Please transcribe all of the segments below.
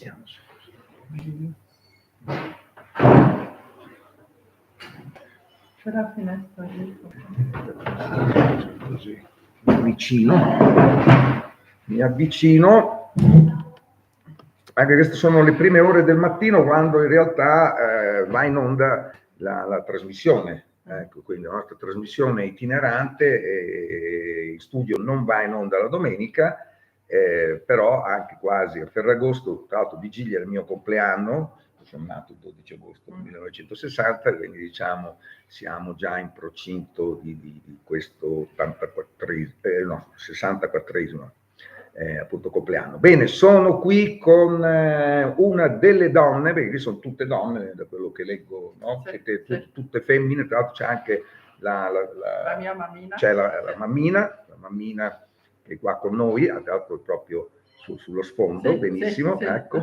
Iniziamo. C'è la finestra Così mi avvicino, anche queste sono le prime ore del mattino quando in realtà va in onda la trasmissione. Ecco, quindi la nostra trasmissione one in studio non va in onda la domenica, però anche quasi a Ferragosto, tra l'altro vigilia del mio compleanno, sono nato il 12 agosto 1960, quindi diciamo siamo già in procinto di questo 64esimo appunto compleanno. Bene, sono qui con una delle donne, perché qui sono tutte donne da quello che leggo, no? Sì, Siete tutte femmine, tra l'altro c'è anche la mia mammina. C'è la mammina che è qua con noi, tra l'altro proprio sullo sfondo, sì, benissimo, sì. ecco.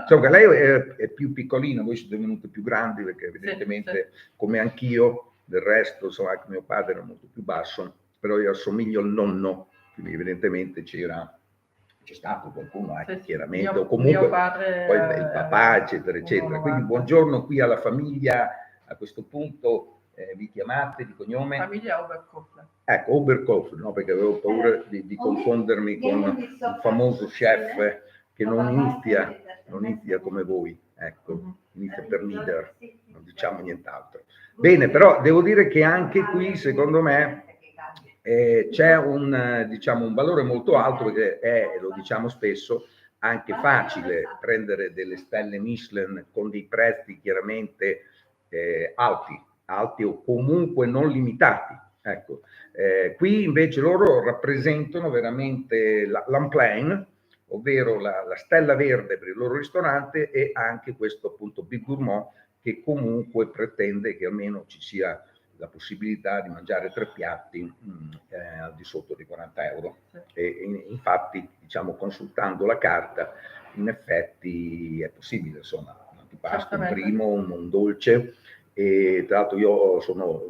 Insomma, lei è più piccolina, voi siete venute più grandi perché evidentemente come anch'io, del resto, insomma, anche mio padre era molto più basso, però io assomiglio al nonno, quindi evidentemente c'è stato qualcuno chiaramente, o comunque poi il papà, eccetera, eccetera. Quindi buongiorno qui alla famiglia, a questo punto vi chiamate di cognome? Famiglia Oberkofler. Ecco, Oberkofler, no? Perché avevo paura di confondermi con un famoso chef che non inizia come voi, ecco, inizia per leader, non diciamo nient'altro. Bene, però devo dire che anche qui, secondo me, c'è un valore molto alto, perché è, lo diciamo spesso, anche facile prendere delle stelle Michelin con dei prezzi chiaramente alti o comunque non limitati. Ecco, qui invece loro rappresentano veramente l'Unplane, ovvero la stella verde per il loro ristorante, e anche questo appunto Bib Gourmand, che comunque pretende che almeno ci sia la possibilità di mangiare 3 piatti al di sotto di 40 euro. E infatti, diciamo, consultando la carta, in effetti è possibile, insomma, un antipasto, un primo, un dolce. E tra l'altro io sono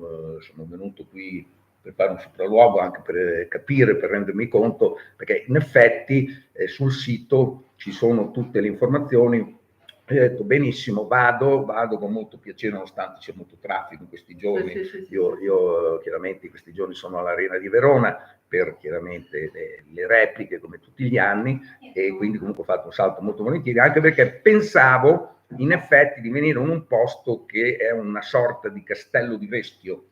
venuto qui per fare un sopralluogo, anche per capire, per rendermi conto, perché in effetti sul sito ci sono tutte le informazioni. Ho detto benissimo, vado con molto piacere, nonostante c'è molto traffico in questi giorni. Io chiaramente in questi giorni sono all'Arena di Verona per chiaramente le repliche come tutti gli anni, e quindi comunque ho fatto un salto molto volentieri, anche perché pensavo in effetti di venire in un posto che è una sorta di Castello di Vestio.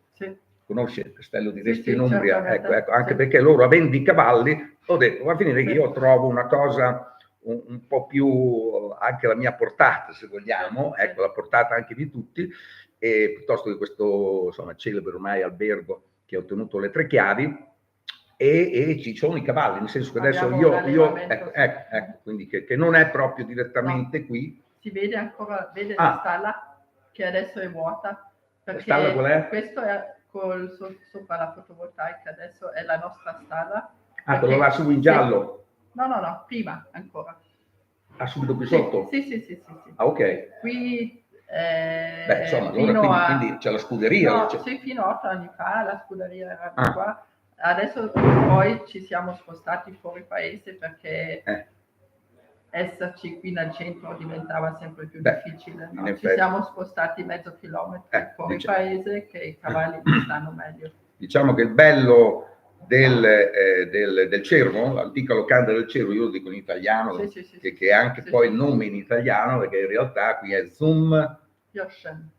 Conosce il Castello di Vestio in Umbria? Ecco, anche perché loro, avendo i cavalli, ho detto va a finire che io trovo una cosa un po' più anche la mia portata, se vogliamo, ecco, la portata anche di tutti, e piuttosto che questo, insomma, celebre ormai albergo che ha ottenuto le 3 chiavi, e ci sono i cavalli, nel senso che adesso io ecco, quindi che non è proprio direttamente qui. Si vede ancora, la stalla che adesso è vuota, perché la stalla qual è? Questo è sopra la fotovoltaica, adesso è la nostra stalla. Quello là su in giallo? No, prima ancora. Subito qui sotto? Sì. Ok. Qui insomma, allora quindi c'è la scuderia? No, sì, fino a 8 anni fa la scuderia era di qua. Adesso poi ci siamo spostati fuori paese perché esserci qui nel centro diventava sempre più difficile. No? Ci siamo spostati mezzo chilometro fuori paese, che i cavalli stanno meglio. Diciamo che il bello del cervo, l'antica locanda del cervo, io lo dico in italiano, che è anche poi il nome in italiano, perché in realtà qui è Zum Joschen.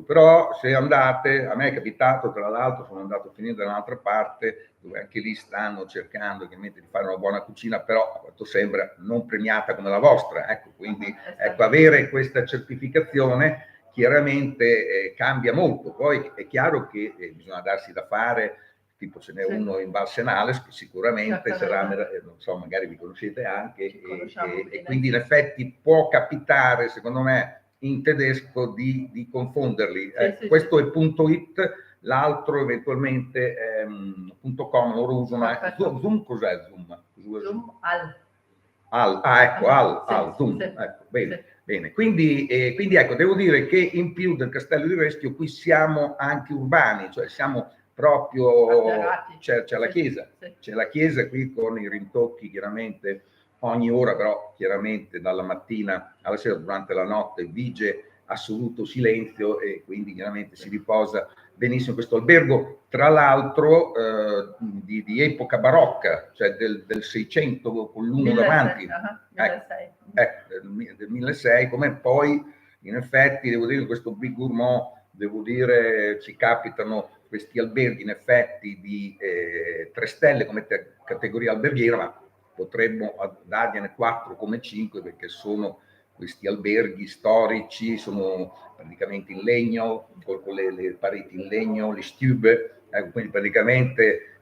Però se andate, a me è capitato, tra l'altro sono andato a finire da un'altra parte, dove anche lì stanno cercando chiaramente di fare una buona cucina, però a quanto sembra non premiata come la vostra, ecco, quindi ecco, avere questa certificazione chiaramente cambia molto. Poi è chiaro che bisogna darsi da fare, tipo ce n'è uno in Val Senales che sicuramente sarà, non so, magari vi conoscete anche, e quindi in effetti può capitare, secondo me, in tedesco di confonderli. Questo è .it, l'altro eventualmente è .com, loro usano Zoom. Cos'è Zoom? Zoom al. Al Zoom. Ecco, bene. Quindi ecco, devo dire che in più del Castello di Vestio qui siamo anche urbani, cioè siamo proprio, c'è la chiesa, c'è la chiesa qui con i rintocchi chiaramente ogni ora, però chiaramente dalla mattina alla sera, durante la notte, vige assoluto silenzio e quindi chiaramente si riposa benissimo questo albergo, tra l'altro di epoca barocca, cioè del 600 con l'1 davanti, 1600. del 1600, come poi in effetti devo dire questo Big Gourmand, devo dire ci capitano questi alberghi in effetti di 3 stelle come categoria alberghiera, ma potremmo dargliene 4 come 5 perché sono questi alberghi storici, sono praticamente in legno, con le pareti in legno, le stube, quindi praticamente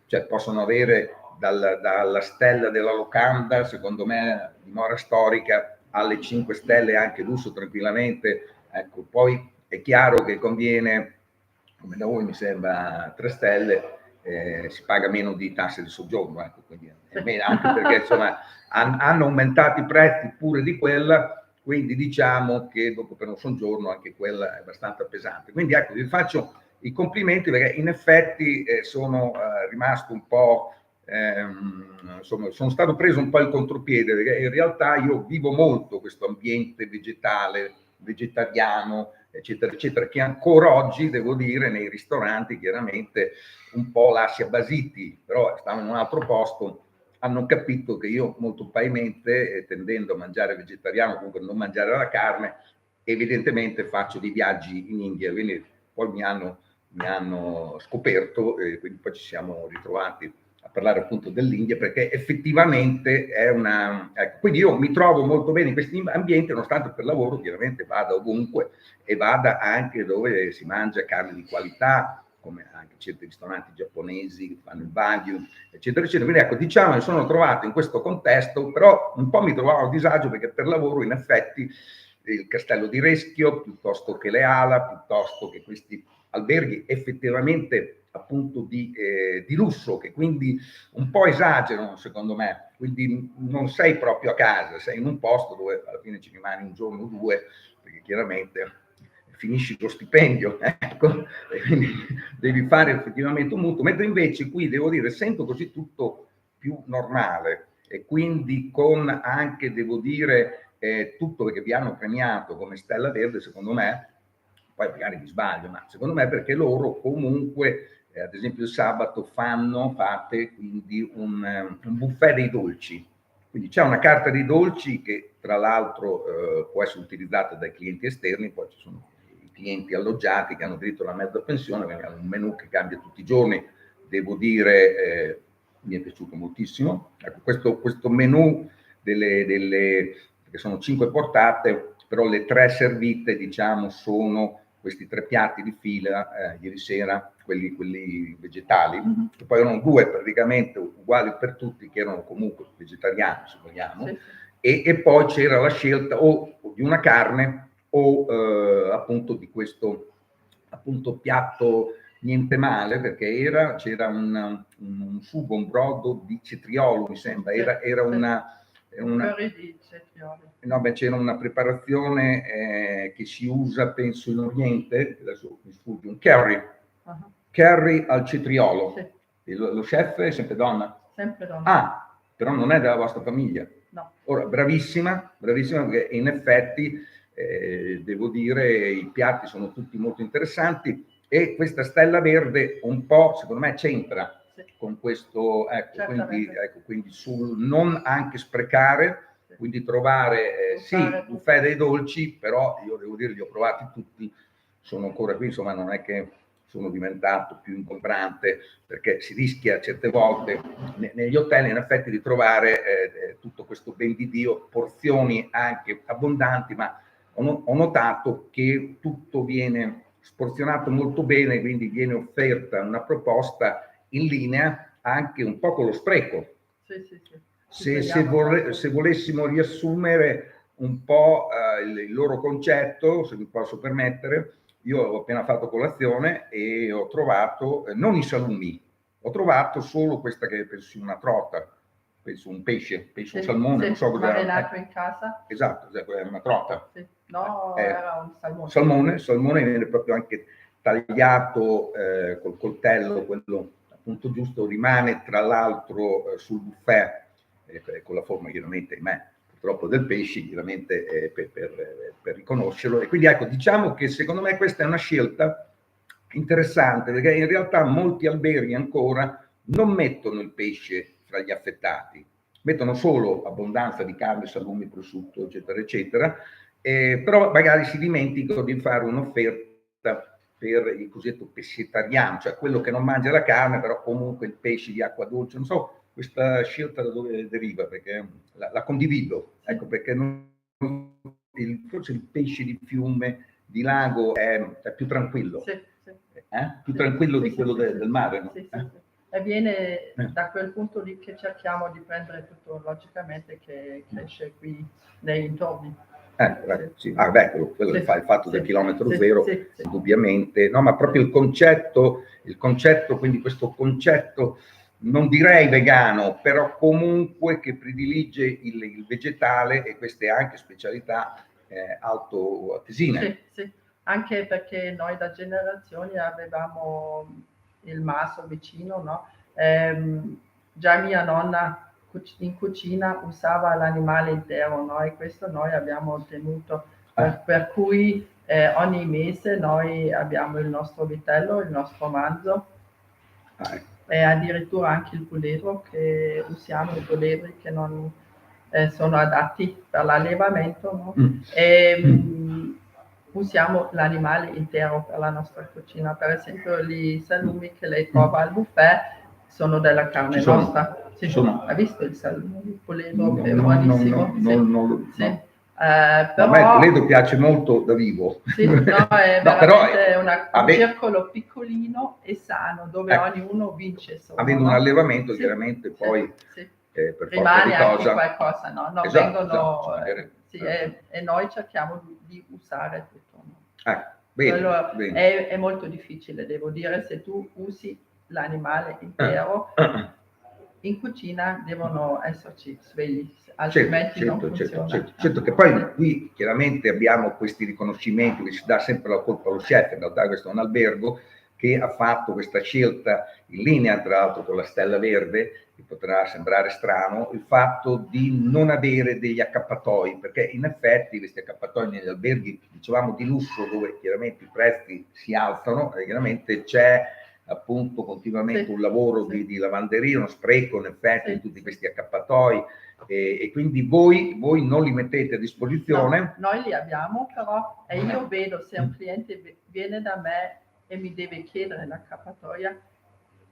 cioè possono avere dalla stella della locanda, secondo me dimora storica, alle 5 stelle anche lusso tranquillamente. Ecco, poi è chiaro che conviene, come da voi mi sembra 3 stelle, si paga meno di tasse di soggiorno, ecco, quindi anche perché insomma hanno aumentato i prezzi pure di quella, quindi diciamo che dopo per un soggiorno anche quella è abbastanza pesante. Quindi ecco, vi faccio i complimenti perché in effetti sono rimasto un po', insomma, sono stato preso un po' il contropiede perché in realtà io vivo molto questo ambiente vegetale, vegetariano, eccetera, eccetera, che ancora oggi, devo dire, nei ristoranti chiaramente un po' lascia basiti, però stavo in un altro posto, hanno capito che io molto paimmente, tendendo a mangiare vegetariano, comunque non mangiare la carne, evidentemente faccio dei viaggi in India, quindi poi mi hanno scoperto e quindi poi ci siamo ritrovati a parlare appunto dell'India perché effettivamente è una... Ecco, quindi io mi trovo molto bene in questi ambienti, nonostante per lavoro chiaramente vada ovunque e vada anche dove si mangia carne di qualità, come anche certi ristoranti giapponesi che fanno il wagyu, eccetera, eccetera. Quindi ecco, diciamo che sono trovato in questo contesto, però un po' mi trovavo a disagio perché per lavoro in effetti il Castello di Reschio, piuttosto che le Ala, piuttosto che questi alberghi effettivamente appunto di lusso, che quindi un po' esagerano secondo me, quindi non sei proprio a casa, sei in un posto dove alla fine ci rimani un giorno o due, perché chiaramente finisci lo stipendio, ecco, e quindi devi fare effettivamente un mutuo, mentre invece qui devo dire sento così tutto più normale e quindi con anche, devo dire, tutto perché vi hanno premiato come Stella Verde, secondo me, poi magari mi sbaglio, ma secondo me perché loro comunque, ad esempio il sabato fate quindi un buffet dei dolci, quindi c'è una carta dei dolci che tra l'altro può essere utilizzata dai clienti esterni, poi ci sono i clienti alloggiati che hanno diritto alla mezza pensione, quindi hanno un menù che cambia tutti i giorni, devo dire mi è piaciuto moltissimo. Ecco, questo menù che sono 5 portate, però le 3 servite diciamo sono questi 3 piatti di fila ieri sera, quelli vegetali, che poi erano 2 praticamente uguali per tutti, che erano comunque vegetariani, se vogliamo, sì. E poi c'era la scelta o di una carne o appunto di questo appunto piatto niente male, perché c'era un sugo, un brodo di cetriolo, mi sembra, era una di cetrioli. No, beh, c'era una preparazione che si usa, penso, in Oriente, adesso mi sfugge, un curry, curry al cetriolo. Sì. Lo chef è sempre donna? Sempre donna. Ah, però non è della vostra famiglia? No. Ora, bravissima perché in effetti, devo dire, i piatti sono tutti molto interessanti e questa Stella Verde un po', secondo me, c'entra con questo, ecco, quindi sul non anche sprecare, quindi trovare, sì, buffet dei dolci, però io devo dire, li ho provati tutti, sono ancora qui, insomma, non è che sono diventato più ingombrante, perché si rischia certe volte negli hotel in effetti di trovare tutto questo ben di Dio, porzioni anche abbondanti, ma ho notato che tutto viene sporzionato molto bene, quindi viene offerta una proposta in linea anche un po' con lo spreco. Sì. Se volessimo riassumere un po' il loro concetto, se mi posso permettere, io ho appena fatto colazione e ho trovato, non i salumi, ho trovato solo questa che penso una trota, penso un pesce, un salmone, non so cosa. Marinato in casa. Esatto, è una trota. Sì. No, era un salmone. Salmone viene proprio anche tagliato col coltello, quello appunto giusto, rimane tra l'altro sul buffet con la forma chiaramente, purtroppo del pesce, chiaramente per riconoscerlo. E quindi ecco, diciamo che secondo me questa è una scelta interessante, perché in realtà molti alberghi ancora non mettono il pesce fra gli affettati, mettono solo abbondanza di carne, salumi, prosciutto, eccetera, eccetera, però magari si dimenticano di fare un'offerta per il cosiddetto pescetariano, cioè quello che non mangia la carne, però comunque il pesce di acqua dolce. Non so questa scelta da dove deriva, perché la condivido, ecco, perché forse il pesce di fiume, di lago è più tranquillo, sì, sì. Più tranquillo di quello del mare, no? Sì, sì, sì. E viene da quel punto lì che cerchiamo di prendere tutto logicamente che cresce qui nei dintorni. Sì. Quello Sì, il fatto del chilometro sì, zero, sì, sì. indubbiamente, no, ma proprio il concetto, quindi questo concetto, non direi vegano, però comunque che predilige il vegetale e queste anche specialità altoatesine. Sì, sì, anche perché noi da generazioni avevamo il maso vicino, no? Già mia nonna in cucina usava l'animale intero, no? E questo noi abbiamo ottenuto, per cui ogni mese noi abbiamo il nostro vitello, il nostro manzo, e addirittura anche il puledro, che usiamo i puledri che non sono adatti per l'allevamento, no? Usiamo l'animale intero per la nostra cucina. Per esempio i salumi che lei trova al buffet sono della carne nostra. Sì. Hai visto il salume di puledro che è buonissimo? Però a me il puledro piace molto da vivo. Sì, no, è veramente un circolo piccolino e sano, dove ognuno vince solo. Avendo un allevamento, chiaramente poi per rimane forza di anche qualcosa, no? Non vengono, e noi cerchiamo di usare tutto. No? Bene. È molto difficile, devo dire, se tu usi l'animale intero, in cucina devono esserci svegli, altrimenti non funziona. Certo, che poi qui chiaramente abbiamo questi riconoscimenti che si dà sempre la colpa allo chef, in realtà questo è un albergo che ha fatto questa scelta in linea tra l'altro con la Stella Verde, che potrà sembrare strano, il fatto di non avere degli accappatoi, perché in effetti questi accappatoi negli alberghi, dicevamo di lusso, dove chiaramente i prezzi si alzano, e chiaramente c'è appunto continuamente un lavoro di lavanderia, uno spreco in effetti in tutti questi accappatoi, e quindi voi non li mettete a disposizione? No, noi li abbiamo, però io vedo se un cliente viene da me e mi deve chiedere l'accappatoia,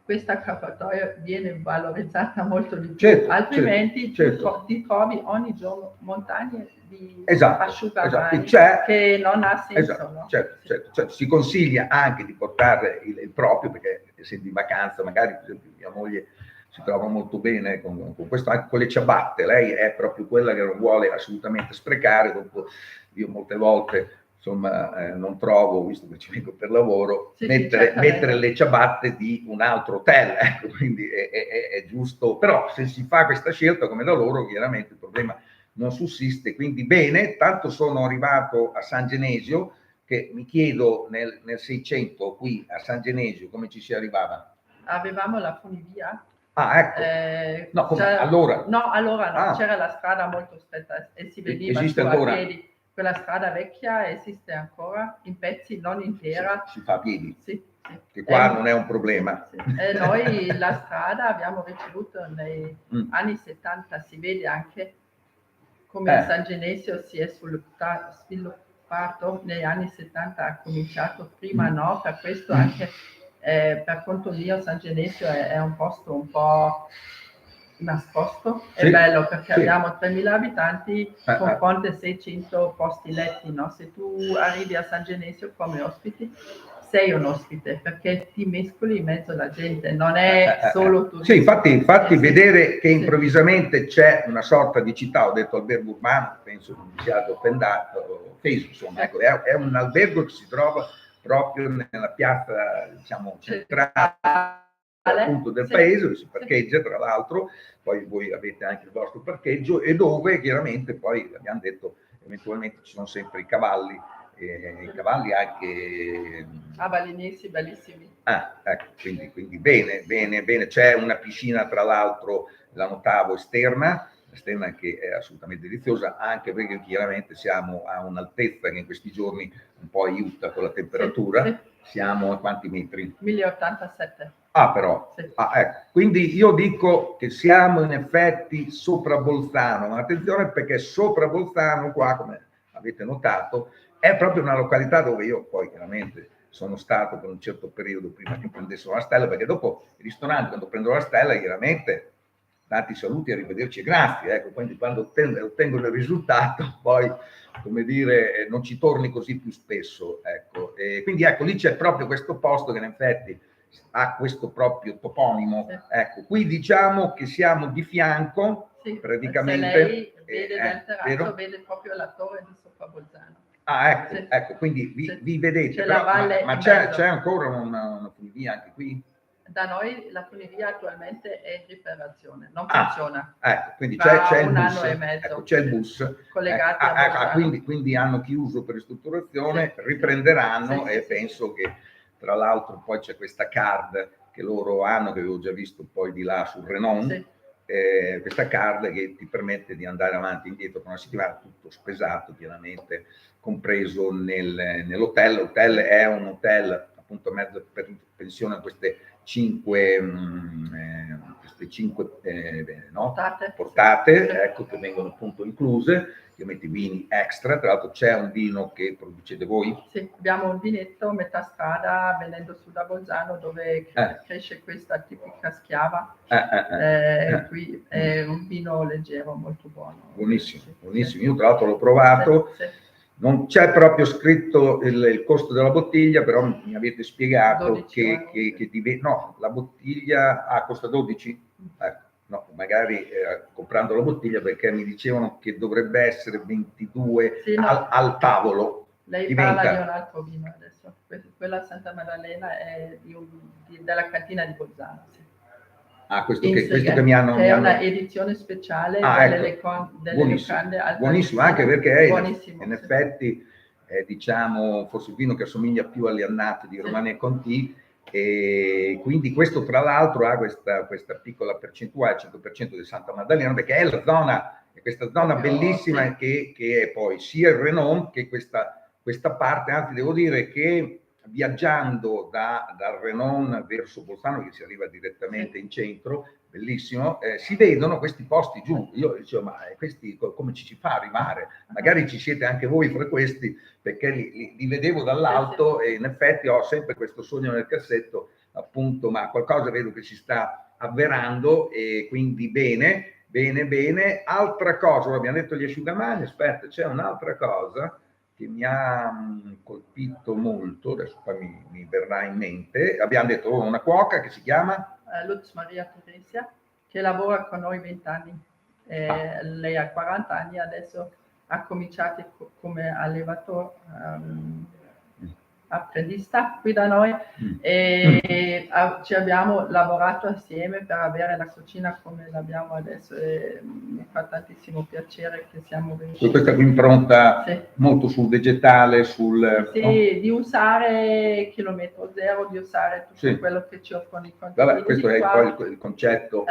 questa accappatoia viene valorizzata molto di più, altrimenti ti trovi ogni giorno montagne di asciugamani che non ha senso. No? Certo. Si consiglia anche di portare il proprio, perché essendo in vacanza magari per esempio mia moglie si trova molto bene con questo, anche con le ciabatte, lei è proprio quella che non vuole assolutamente sprecare. Dopo io molte volte insomma non trovo, visto che ci vengo per lavoro, mettere le ciabatte di un altro hotel, ecco, quindi è giusto, però se si fa questa scelta come da loro chiaramente il problema non sussiste. Quindi bene, tanto sono arrivato a San Genesio, che mi chiedo nel 600 qui a San Genesio come ci si arrivava? Avevamo la funivia. Ecco. No, allora? No, c'era la strada molto stretta e si veniva su a piedi. Quella strada vecchia esiste ancora, in pezzi, non intera. Si fa a piedi? Sì. Che qua non è un problema. E noi la strada abbiamo ricevuto nei anni 70, si vede anche come San Genesio si è sviluppato negli anni 70, ha cominciato prima, no? Per questo anche per conto mio San Genesio è un posto un po' nascosto, è bello perché abbiamo 3.000 abitanti con fronte 600 posti letti, no? Se tu arrivi a San Genesio come ospite, sei un ospite perché ti mescoli in mezzo alla gente, non è solo tu. Sì, infatti vedere che improvvisamente c'è una sorta di città, ho detto albergo urbano, penso non mi siate offeso, insomma, ecco, è un albergo che si trova proprio nella piazza, diciamo, centrale appunto del paese, dove si parcheggia tra l'altro, poi voi avete anche il vostro parcheggio, e dove chiaramente poi abbiamo detto eventualmente ci sono sempre i cavalli anche balinesi bellissimi. Ecco, quindi bene, c'è una piscina tra l'altro la notavo esterna che è assolutamente deliziosa, anche perché chiaramente siamo a un'altezza che in questi giorni un po' aiuta con la temperatura. Sì. Siamo a quanti metri? 1087. Ah, però, sì. Ecco. Quindi io dico che siamo in effetti sopra Bolzano, ma attenzione perché sopra Bolzano qua, come avete notato, è proprio una località dove io poi chiaramente sono stato per un certo periodo prima che prendessero la stella, perché dopo i ristoranti quando prendono la stella chiaramente tanti saluti, arrivederci e grazie, ecco, quindi quando ottengo il risultato poi, come dire, non ci torni così più spesso, ecco. E quindi ecco, lì c'è proprio questo posto che in effetti ha questo proprio toponimo, sì. Ecco, qui diciamo che siamo di fianco, sì, praticamente. Se lei vede dal terrazzo, vero? Vede proprio la torre di sopra Bolzano. Ah, ecco, sì. Ecco, quindi vi vedete, c'è però, la valle ma c'è ancora una funivia anche qui? Da noi la funivia attualmente è in riparazione, non funziona. Ecco, quindi c'è il un bus, anno e mezzo. Ecco, c'è il bus. Collegati a Bolzano. Quindi hanno chiuso per ristrutturazione, riprenderanno sì, e penso che tra l'altro poi c'è questa card che loro hanno, che avevo già visto poi di là sul Renon, questa card che ti permette di andare avanti e indietro per una settimana, tutto spesato chiaramente, compreso nell'hotel. L'hotel è un hotel appunto mezzo per pensione a queste cinque portate, ecco, che vengono appunto incluse, ovviamente vini extra. Tra l'altro c'è un vino che producete voi? Sì, abbiamo un vinetto metà strada venendo su da Bolzano dove cresce questa tipica schiava. Qui è un vino leggero, molto buono. Buonissimo, buonissimo. Io tra l'altro l'ho provato. Non c'è proprio scritto il costo della bottiglia, però mi avete spiegato no, la bottiglia costa 12? Ecco, no, magari comprando la bottiglia, perché mi dicevano che dovrebbe essere 22 al tavolo. Lei parla di un altro vino adesso, quella Santa Maddalena è della cantina di Bolzano. Questo che mi hanno... È una edizione speciale delle locande. Buonissimo, anche perché in effetti diciamo forse il vino che assomiglia più alle annate di Romani e Conti, e quindi questo tra l'altro ha questa piccola percentuale, 5% di Santa Maddalena, perché è la zona, questa zona bellissima che è poi sia il Renon che questa parte. Anzi, devo dire che viaggiando dal Renon verso Bolzano, che si arriva direttamente in centro, bellissimo, si vedono questi posti giù. Io dicevo, ma questi come ci fa arrivare? Magari ci siete anche voi fra questi, perché li vedevo dall'alto e in effetti ho sempre questo sogno nel cassetto, appunto, ma qualcosa vedo che si sta avverando, e quindi bene. Altra cosa, abbiamo detto gli asciugamani, aspetta, c'è un'altra cosa che mi ha colpito molto, adesso poi mi verrà in mente. Abbiamo detto una cuoca che si chiama? Lutz Maria Teresia, che lavora con noi 20 anni. Lei ha 40 anni, adesso ha cominciato come allevatore, apprendista qui da noi, e ci abbiamo lavorato assieme per avere la cucina come l'abbiamo adesso, e mi fa tantissimo piacere che siamo venuti. Questa qui impronta molto sul vegetale, di usare chilometro zero, di usare tutto quello che ci offrono i contadini. Vabbè, questo è poi il concetto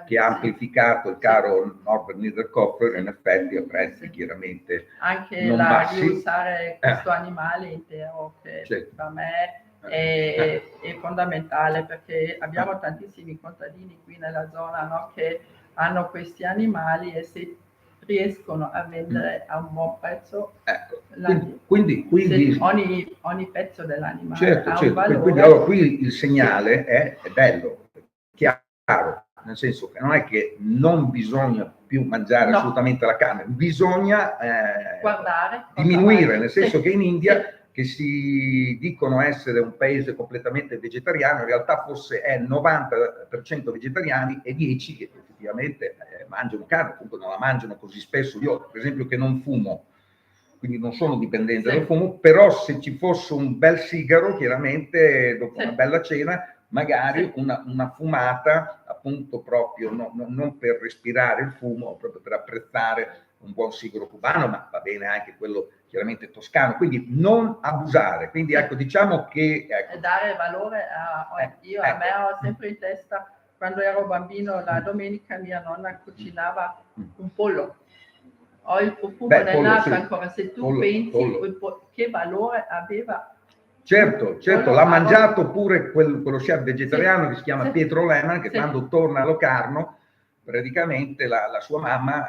che ha amplificato il caro Norbert Niederkofler, in effetti a prezzi chiaramente anche non bassi. Di usare questo animale intero, che per me è fondamentale, perché abbiamo tantissimi contadini qui nella zona, no, che hanno questi animali, e se riescono a vendere a un buon prezzo, quindi ogni pezzo dell'animale ha un valore. Quindi allora, qui il segnale è bello, chiaro, nel senso che non è che non bisogna più mangiare assolutamente la carne, bisogna diminuire, nel senso che in India, che si dicono essere un paese completamente vegetariano, in realtà forse è 90% vegetariani e 10% che effettivamente mangiano carne, comunque non la mangiano così spesso. Io per esempio, che non fumo, quindi non sono dipendente dal fumo, però se ci fosse un bel sigaro, chiaramente dopo una bella cena, magari una fumata, appunto, proprio non per respirare il fumo, proprio per apprezzare un buon sigaro cubano, ma va bene anche quello chiaramente toscano, quindi non abusare. Quindi ecco, diciamo che dare valore a me ho sempre in testa quando ero bambino, la domenica mia nonna cucinava un pollo. Ho il profumo nel naso ancora, se tu pensi che valore aveva. Certo, l'ha mangiato pure quello chef vegetariano che si chiama Pietro Lehmann, che quando torna a Locarno, praticamente la sua mamma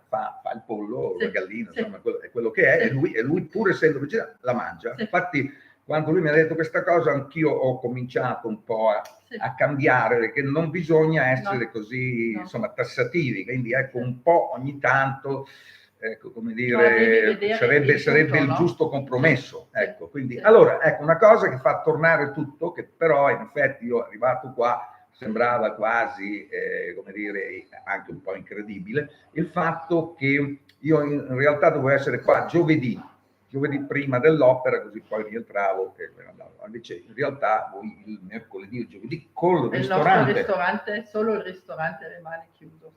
fa il pollo, la gallina, insomma, è quello che è, e lui pur essendo vegetariano la mangia. Infatti, quando lui mi ha detto questa cosa, anch'io ho cominciato un po' a cambiare, perché non bisogna essere così, insomma, tassativi, quindi ecco, un po' ogni tanto, ecco, come dire, sarebbe il giusto compromesso, ecco, quindi, allora, ecco, una cosa che fa tornare tutto, che però, in effetti, io arrivato qua, sembrava quasi, come dire, anche un po' incredibile, il fatto che io in realtà dovevo essere qua giovedì prima dell'opera, così poi rientravo, invece in realtà voi il mercoledì o giovedì con il ristorante. Solo il ristorante rimane chiuso.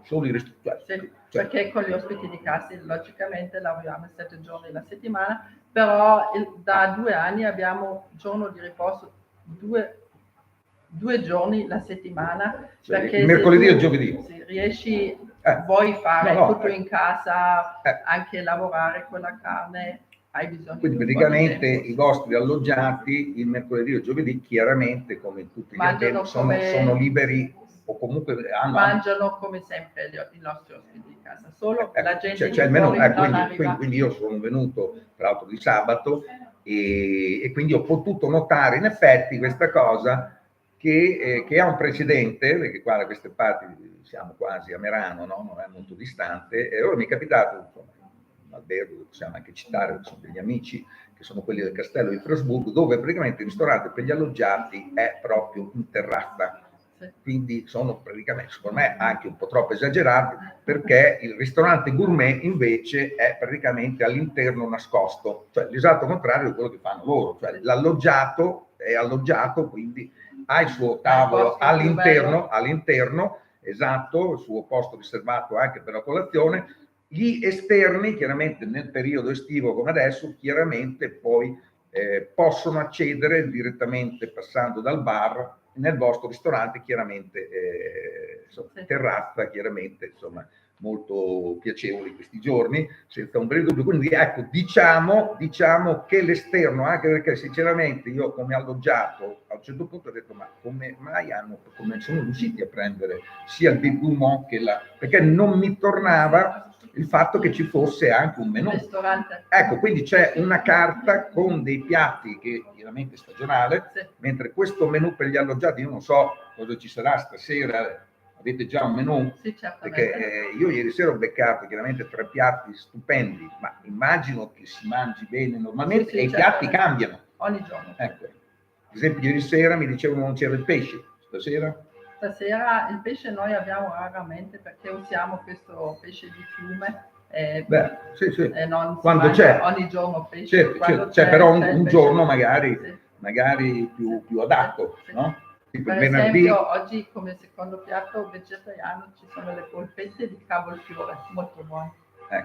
Solo il ristorante. Perché con gli ospiti di casa logicamente lavoriamo 7 giorni la settimana, però da 2 anni abbiamo giorno di riposo 2 giorni la settimana, perché il mercoledì e giovedì. Se riesci, vuoi fare tutto in casa, anche lavorare con la carne, hai bisogno. Quindi praticamente i vostri alloggiati il mercoledì e giovedì, chiaramente come tutti gli altri, sono liberi o comunque mangiano come sempre i nostri ospiti di casa, solo la gente c'è il menù, quindi io sono venuto tra l'altro di sabato e quindi ho potuto notare in effetti questa cosa che ha un precedente, perché qua da queste parti siamo quasi a Merano, no? Non è molto distante, e ora mi è capitato, insomma, un albergo, possiamo anche citare, sono degli amici che sono quelli del Castello di Strasburgo, dove praticamente il ristorante per gli alloggiati è proprio in terrazza. Quindi sono praticamente, secondo me, anche un po' troppo esagerati, perché il ristorante gourmet invece è praticamente all'interno nascosto, cioè l'esatto contrario di quello che fanno loro, cioè l'alloggiato è alloggiato, quindi ha il suo tavolo all'interno, esatto, il suo posto riservato anche per la colazione. Gli esterni, chiaramente nel periodo estivo come adesso, chiaramente poi possono accedere direttamente passando dal bar nel vostro ristorante, chiaramente terrazza, chiaramente, insomma, molto piacevoli questi giorni, senza ombra di dubbio. Quindi ecco, diciamo che l'esterno, anche perché sinceramente io come alloggiato a un certo punto ho detto ma come mai come sono riusciti a prendere sia il déguisement che perché non mi tornava il fatto che ci fosse anche un menù. Ecco, quindi c'è una carta con dei piatti che chiaramente è stagionale, mentre questo menù per gli alloggiati, io non so cosa ci sarà stasera, avete già un menù? Sì, certamente. Perché io ieri sera ho beccato chiaramente 3 piatti stupendi, ma immagino che si mangi bene normalmente e i piatti cambiano. Ogni giorno. Ecco. Ad esempio ieri sera mi dicevano non c'era il pesce, stasera? Stasera il pesce noi abbiamo raramente perché usiamo questo pesce di fiume. Non quando c'è ogni giorno pesce. C'è però un giorno magari più adatto, no? Per esempio oggi come secondo piatto vegetariano ci sono le polpette di cavolfiore molto buone,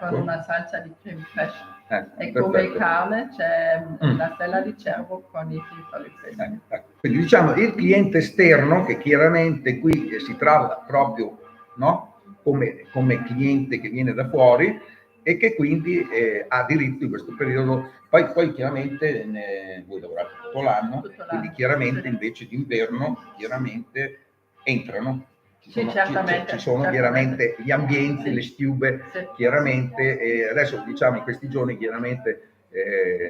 con una salsa di creme fraiche, e come carne c'è la stella di cervo con i frittoli freschi. Quindi diciamo il cliente esterno, che chiaramente qui si trova proprio, no? come cliente che viene da fuori e che quindi ha diritto in questo periodo, poi chiaramente voi lavorate tutto l'anno, quindi chiaramente invece d'inverno chiaramente entrano, ci sono chiaramente gli ambienti, le stiube, chiaramente, adesso diciamo in questi giorni chiaramente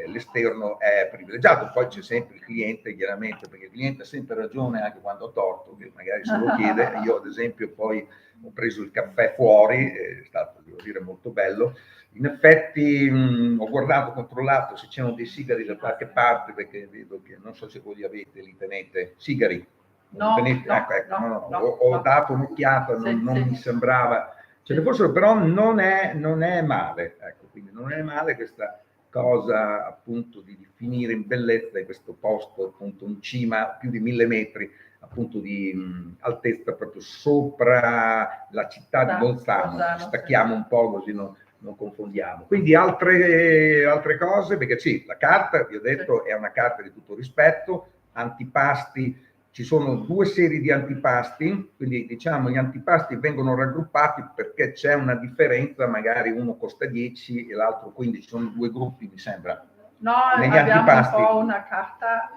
l'esterno è privilegiato, poi c'è sempre il cliente chiaramente, perché il cliente ha sempre ragione anche quando ha torto, che magari se lo chiede. Io ad esempio poi ho preso il caffè fuori, è stato, devo dire, molto bello. In effetti ho guardato, controllato se c'erano dei sigari da qualche parte, perché vedo che non so se voi li avete, li tenete, sigari. No, ho dato un'occhiata, non mi sembrava ce ne fossero, però non è male, ecco, quindi non è male questa cosa appunto di finire in bellezza in questo posto appunto in cima, più di 1000 metri appunto di altezza, proprio sopra la città di Bolzano. Stacchiamo un po' così non confondiamo. Quindi altre cose, perché sì, la carta, vi ho detto, è una carta di tutto rispetto, antipasti ci sono due serie di antipasti, quindi diciamo gli antipasti vengono raggruppati perché c'è una differenza, magari uno costa 10 e l'altro 15, sono due gruppi mi sembra. No, negli abbiamo antipasti. un po' una carta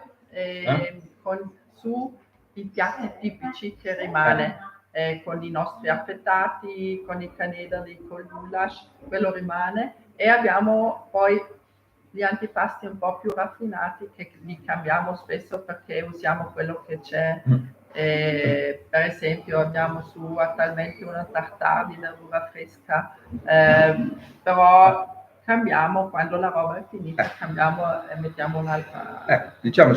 su i piatti tipici che rimane, con i nostri affettati, con i canederli, con il goulash, quello rimane, e abbiamo poi gli antipasti un po' più raffinati che li cambiamo spesso perché usiamo quello che c'è. Per esempio abbiamo su attualmente una tartare di verdura fresca, però cambiamo quando la roba è finita, cambiamo e mettiamo un'altra. Diciamo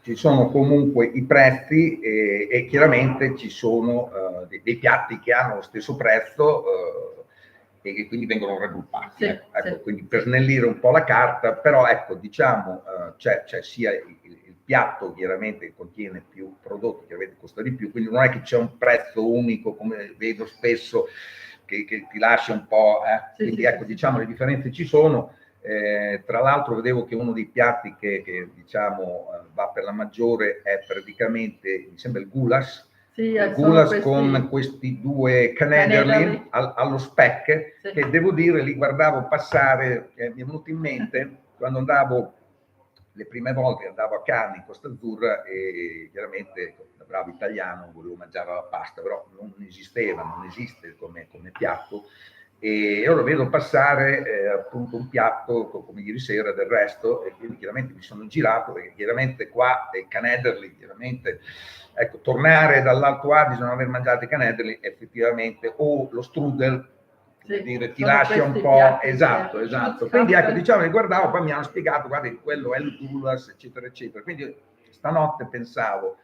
ci sono comunque i prezzi e chiaramente ci sono dei piatti che hanno lo stesso prezzo e che quindi vengono raggruppati. Ecco, quindi per snellire un po' la carta, però ecco, diciamo c'è sia il piatto chiaramente che contiene più prodotti, chiaramente costa di più, quindi non è che c'è un prezzo unico come vedo spesso che ti lascia un po', quindi ecco, diciamo le differenze ci sono. Tra l'altro vedevo che uno dei piatti che diciamo va per la maggiore è praticamente, mi sembra il goulash, il goulash con questi due canederli allo speck, che devo dire li guardavo passare, mi è venuto in mente quando andavo le prime volte andavo a Cannes in Costa Azzurra e chiaramente da bravo italiano volevo mangiare la pasta, però non esiste come piatto. E io lo vedo passare appunto un piatto come ieri sera del resto, e quindi chiaramente mi sono girato perché chiaramente qua canederli, chiaramente ecco, tornare dall'Alto Adige non aver mangiato i canederli effettivamente, o lo strudel, dire, ti lascia un po', esatto. Quindi ecco, diciamo, li guardavo, poi mi hanno spiegato, guarda, quello è il goulash, eccetera, eccetera. Quindi stanotte pensavo,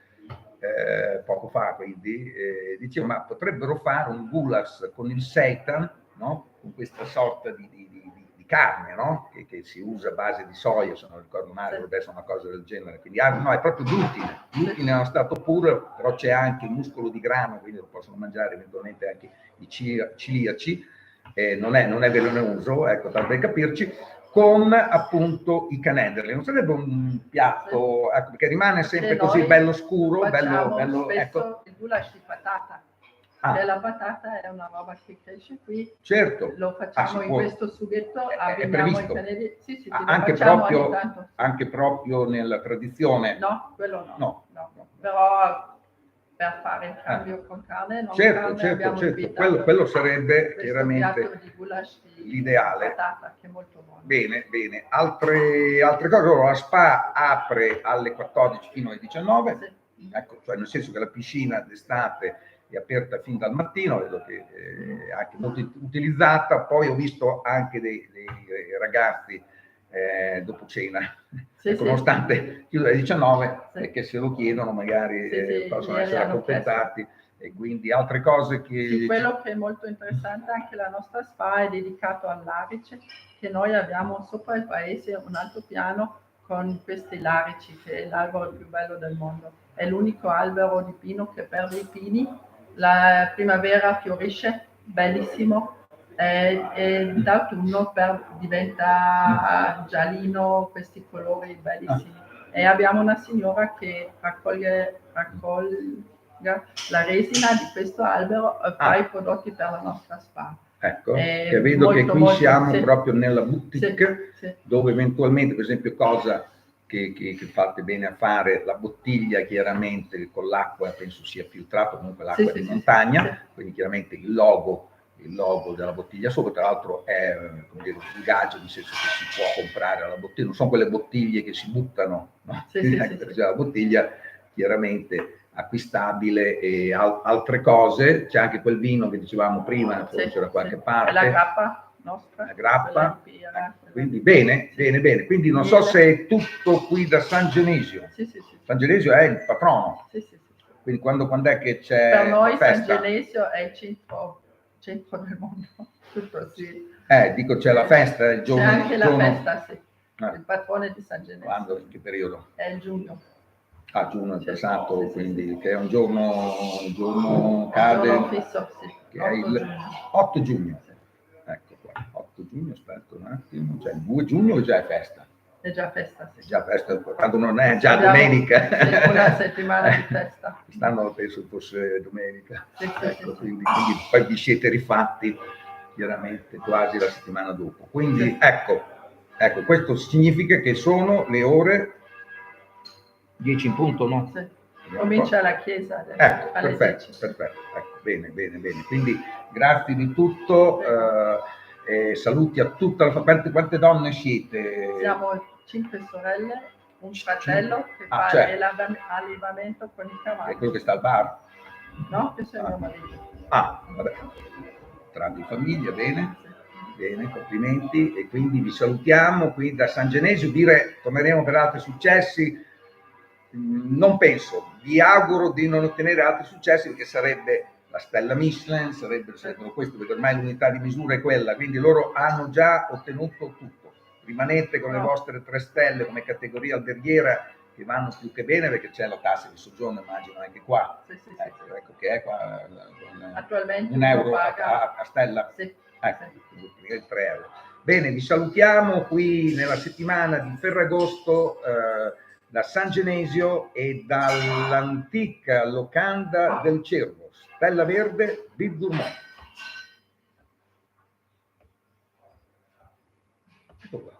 poco fa, quindi dicevo, ma potrebbero fare un goulash con il seitan, no? Con questa sorta di carne, no? Che si usa a base di soia, se non ricordo male, dovrebbe essere una cosa del genere. Quindi no, è proprio glutine. Glutine è uno stato puro, però c'è anche il muscolo di grano, quindi lo possono mangiare eventualmente anche i celiaci. Non è velenoso, ecco, tanto per capirci, con appunto i canederli. Non sarebbe un piatto, ecco, perché rimane sempre così bello scuro, bello ecco. Il goulash di patata. La patata è una roba che cresce qui, certo, lo facciamo in questo sughetto, abbiniamo i canederli, anche proprio nella tradizione. No, quello no. Però per fare il cambio con carne, non certo. Quello sarebbe chiaramente l'ideale. Patata, che è molto buono. Bene. Altre cose, la SPA apre alle 14 fino alle 19, ecco, cioè nel senso che la piscina d'estate è aperta fin dal mattino, vedo che è anche molto utilizzata. Poi ho visto anche dei ragazzi dopo cena, nonostante chiude alle 19, perché se lo chiedono magari possono essere accontentati. E quindi altre cose che... quello che è molto interessante, anche la nostra SPA è dedicato all'arice, che noi abbiamo sopra il paese un alto piano con questi larici, che è l'albero più bello del mondo. È l'unico albero di pino che perde i pini, la primavera fiorisce, bellissimo, e d'autunno diventa giallino, questi colori bellissimi. E abbiamo una signora che raccoglie la resina di questo albero e fa i prodotti per la nostra SPA. Ecco, che vedo che qui siamo proprio nella boutique, dove eventualmente, per esempio, cosa che fate bene a fare, la bottiglia chiaramente con l'acqua, penso sia filtrata, comunque l'acqua di montagna, quindi chiaramente il logo della bottiglia sopra, tra l'altro è come dire, un gadget, nel senso che si può comprare la bottiglia, non sono quelle bottiglie che si buttano, no? La bottiglia chiaramente acquistabile, e altre cose, c'è anche quel vino che dicevamo prima, forse da qualche parte. La grappa nostra. La grappa. Quindi bene, quindi non so se è tutto qui da San Genesio. San Genesio è il patrono. Quindi quando è che c'è per noi la festa? San Genesio è il centro del mondo. Tutto, dico, c'è la festa il giorno. C'è anche la festa, il patrone di San Genesio. Quando? In che periodo? È il giugno. Giugno è passato, quindi che è un giorno cade, un giorno fisso, che è il 8 giugno. Ecco qua, 8 giugno, aspetta un attimo, cioè il 2 giugno già è festa. È già festa, sì. Già festa, tanto non è già Abbiamo domenica. una settimana di festa. Quest'anno penso fosse domenica. Sì, sì, Ecco, sì. quindi poi vi siete rifatti chiaramente quasi la settimana dopo. Quindi Sì. ecco, questo significa che sono le ore 10 in punto, no? Sì. Comincia la chiesa adesso, Ecco, alle perfetto, 10. perfetto. Ecco, bene. Quindi grazie di tutto. Saluti a tutta la famiglia. Quante donne siete? Siamo 5 sorelle, un fratello che fa certo. l'allevamento con i cavalli. È quello che sta al bar? No, questo è mio marito. Vabbè. Tra di famiglia, bene. Bene, complimenti. E quindi vi salutiamo qui da San Genesio. Torneremo per altri successi. Non penso, vi auguro di non ottenere altri successi, perché sarebbe la stella Michelin, sarebbero questo, perché ormai l'unità di misura è quella, quindi loro hanno già ottenuto tutto. Rimanete con le vostre 3 stelle come categoria alberghiera, che vanno più che bene, perché c'è la tassa di soggiorno, immagino anche qua. Sì. Ecco che è qua Attualmente €1 paga a stella. Sì. Ecco, 3 euro. Bene, vi salutiamo qui nella settimana di Ferragosto da San Genesio e dall'antica locanda del Cervo, Stella Verde, Bib Gourmand. Ecco qua.